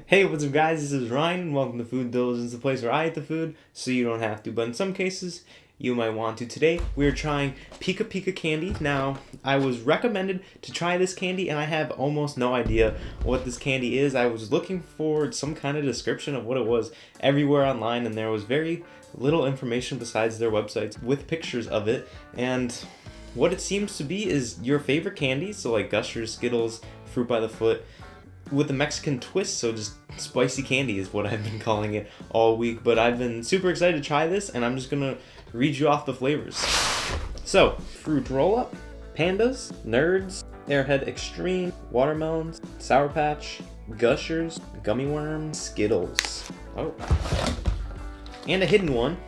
Hey, what's up guys, this is Ryan and welcome to Foodiligence, the place where I eat the food so you don't have to, but in some cases you might want to. Today we are trying Pica Pica candy. Now, I was recommended to try this candy and I have almost no idea what this candy is. I was looking for some kind of description of what it was everywhere online and there was very little information besides their websites with pictures of it, and what it seems to be is your favorite candy, so like Gushers, Skittles, Fruit by the Foot, with a Mexican twist, so just spicy candy is what I've been calling it all week. But I've been super excited to try this, and I'm just gonna read you off the flavors. So, fruit roll-up, pandas, nerds, airhead extreme, watermelons, sour patch, gushers, gummy worms, Skittles. Oh, and a hidden one,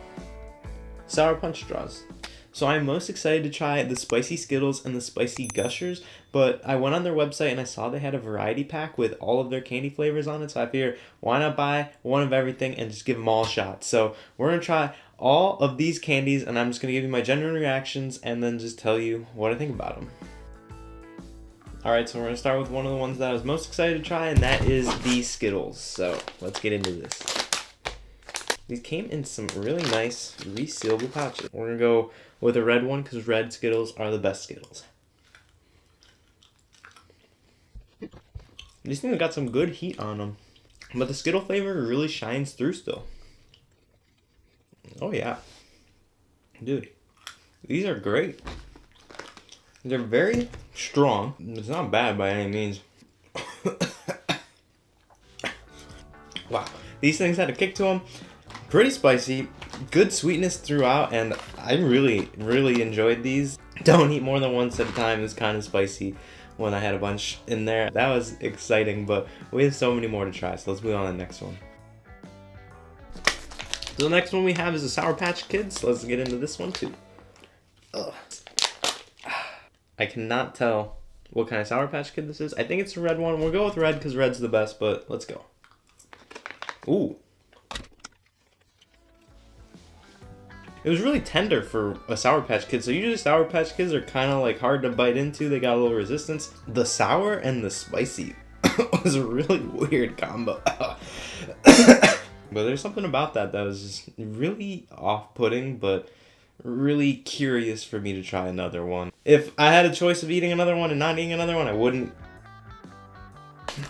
sour punch straws. So I'm most excited to try the spicy Skittles and the spicy Gushers, but I went on their website and I saw they had a variety pack with all of their candy flavors on it, so I figured why not buy one of everything and just give them all a shot. So we're going to try all of these candies and I'm just going to give you my genuine reactions and then just tell you what I think about them. Alright, so we're going to start with one of the ones that I was most excited to try, and that is the Skittles. So let's get into this. These came in some really nice resealable pouches. We're going to go with a red one because red Skittles are the best Skittles. These things got some good heat on them, but the Skittle flavor really shines through still. Oh yeah. Dude, these are great. They're very strong. It's not bad by any means. Wow. These things had a kick to them. Pretty spicy, good sweetness throughout, and I really enjoyed these. Don't eat more than once at a time. It's kind of spicy when I had a bunch in there. That was exciting, but we have so many more to try, so let's move on to the next one. So the next one we have is the Sour Patch Kids. Let's get into this one too. Ugh. I cannot tell what kind of Sour Patch Kid this is. I think it's a red one. We'll go with red because red's the best, but let's go. Ooh. It was really tender for a Sour Patch Kid. So usually Sour Patch Kids are kind of like hard to bite into. They got a little resistance. The sour and the spicy was a really weird combo. But there's something about that was just really off-putting, but really curious for me to try another one. If I had a choice of eating another one and not eating another one, I wouldn't.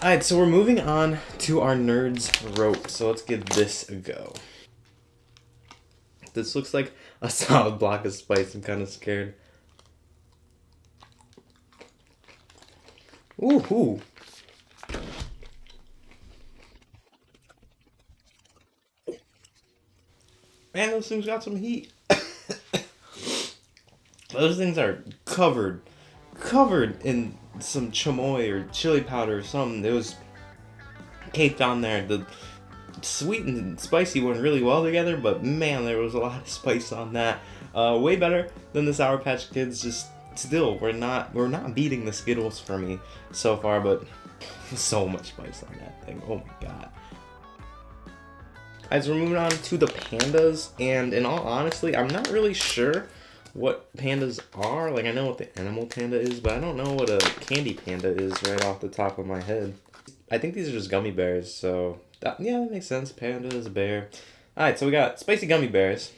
Alright, so we're moving on to our Nerds Rope. So let's give this a go. This looks like a solid block of spice. I'm kind of scared. Ooh. Man, those things got some heat. Those things are covered in some chamoy or chili powder or something. It was caked on there. The sweet and spicy went really well together, but man, there was a lot of spice on that. Way better than the Sour Patch Kids. Just still, we're not beating the Skittles for me so far, but so much spice on that thing. Oh my god. As we're moving on to the pandas, and in all honesty, I'm not really sure what pandas are. Like, I know what the animal panda is, but I don't know what a candy panda is right off the top of my head. I think these are just gummy bears, so yeah, that makes sense. Panda is a bear. Alright, so we got spicy gummy bears.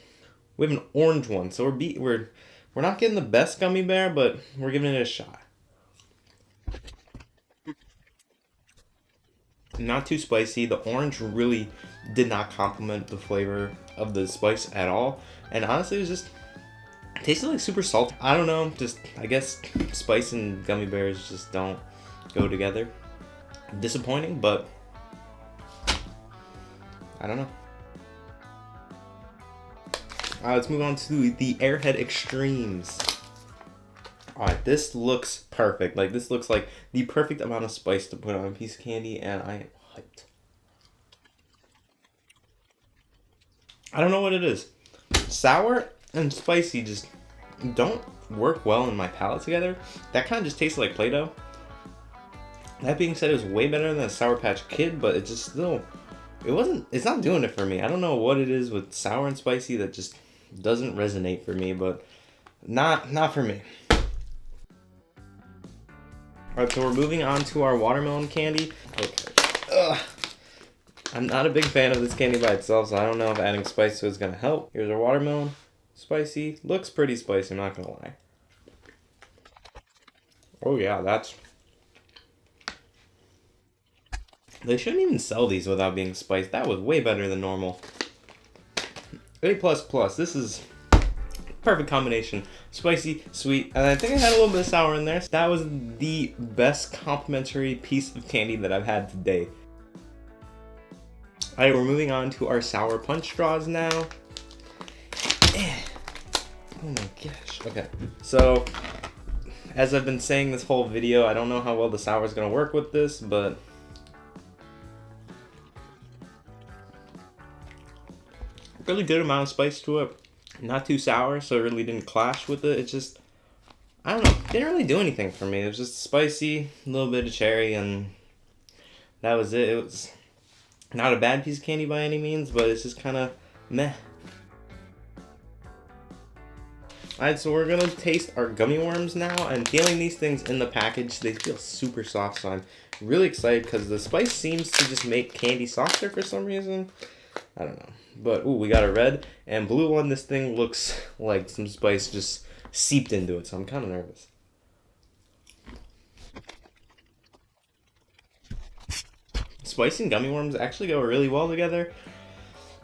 We have an orange one, so we're not getting the best gummy bear, but we're giving it a shot. Not too spicy. The orange really did not complement the flavor of the spice at all, and honestly, it was just tasted like super salty. I don't know, just I guess spice and gummy bears just don't go together. Disappointing, but I don't know. Alright, let's move on to the Airhead Extremes. Alright, this looks perfect. Like, this looks like the perfect amount of spice to put on a piece of candy, and I am hyped. I don't know what it is. Sour and spicy just don't work well in my palate together. That kind of just tastes like Play-Doh. That being said, it was way better than a Sour Patch Kid, but it just still, it's not doing it for me. I don't know what it is with sour and spicy that just doesn't resonate for me, but not for me. Alright, so we're moving on to our watermelon candy. Okay. Ugh. I'm not a big fan of this candy by itself, so I don't know if adding spice to it is going to help. Here's our watermelon. Spicy. Looks pretty spicy, I'm not going to lie. Oh yeah, that's... They shouldn't even sell these without being spiced. That was way better than normal. A++. This is perfect combination. Spicy, sweet, and I think I had a little bit of sour in there. That was the best complimentary piece of candy that I've had today. Alright, we're moving on to our sour punch straws now. Oh my gosh. Okay, so as I've been saying this whole video, I don't know how well the sour is going to work with this, but really good amount of spice to it. Not too sour, so it really didn't clash with it. It just, I don't know, didn't really do anything for me. It was just spicy, a little bit of cherry, and that was it. It was not a bad piece of candy by any means, but it's just kind of meh. Alright, so we're gonna taste our gummy worms now, and feeling these things in the package, they feel super soft, so I'm really excited because the spice seems to just make candy softer for some reason. I don't know. But, ooh, we got a red and blue one. This thing looks like some spice just seeped into it, so I'm kind of nervous. Spice and gummy worms actually go really well together.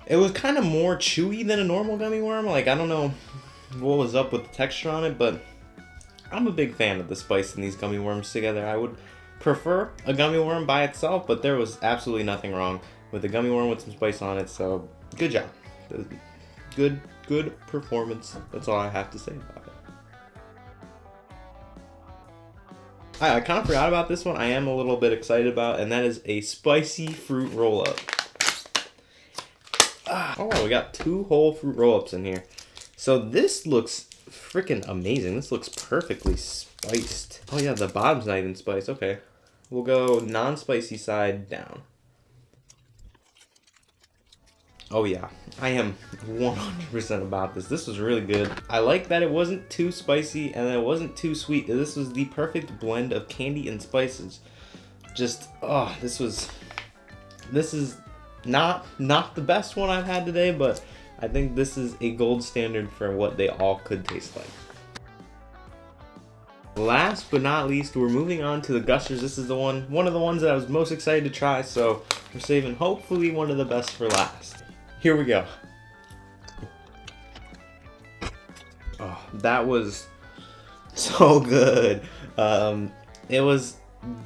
It was kind of more chewy than a normal gummy worm. Like, I don't know what was up with the texture on it, but I'm a big fan of the spice in these gummy worms together. I would prefer a gummy worm by itself, but there was absolutely nothing wrong with a gummy worm with some spice on it, so good job. Good performance. That's all I have to say about it. I kind of forgot about this one. I am a little bit excited about, and that is a spicy fruit roll-up. Oh wow, we got 2 whole fruit roll-ups in here. So this looks freaking amazing. This looks perfectly spiced. Oh yeah, the bottom's not even spiced. Okay. We'll go non-spicy side down. Oh yeah, I am 100% about this. This was really good. I like that it wasn't too spicy and it wasn't too sweet. This was the perfect blend of candy and spices. Just, oh, this is not the best one I've had today, but I think this is a gold standard for what they all could taste like. Last but not least, we're moving on to the Gushers. This is one of the ones that I was most excited to try, so we're saving hopefully one of the best for last. Here we go. Oh, that was so good. It was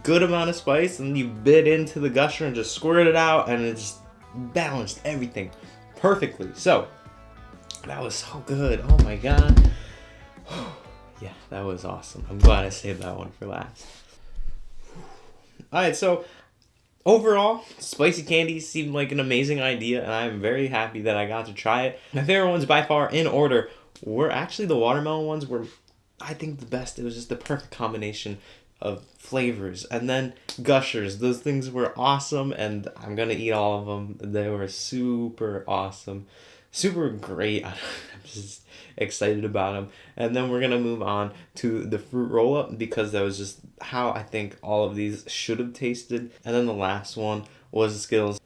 good amount of spice, and you bit into the Gusher and just squirted it out, and it just balanced everything perfectly. So that was so good. Oh my god. Yeah, that was awesome. I'm glad I saved that one for last. Alright, so overall, spicy candies seemed like an amazing idea, and I'm very happy that I got to try it. My favorite ones by far, in order, were actually the watermelon ones. Were, I think, the best. It was just the perfect combination of flavors. And then Gushers. Those things were awesome, and I'm gonna eat all of them. They were super awesome. Super great. I'm just excited about them. And then we're gonna move on to the fruit roll-up, because that was just how I think all of these should have tasted. And then the last one was Skittles.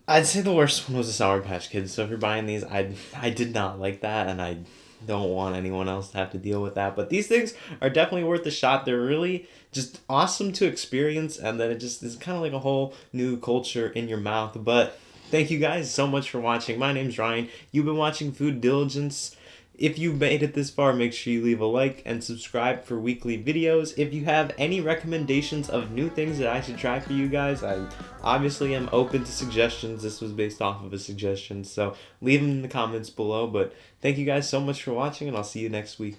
I'd say the worst one was the Sour Patch Kids. So if you're buying these, I did not like that, and I don't want anyone else to have to deal with that. But these things are definitely worth a shot. They're really just awesome to experience, and then it just is kind of like a whole new culture in your mouth. But thank you guys so much for watching. My name's Ryan. You've been watching Foodiligence. If you made it this far, make sure you leave a like and subscribe for weekly videos. If you have any recommendations of new things that I should try for you guys, I obviously am open to suggestions. This was based off of a suggestion, so leave them in the comments below. But thank you guys so much for watching, and I'll see you next week.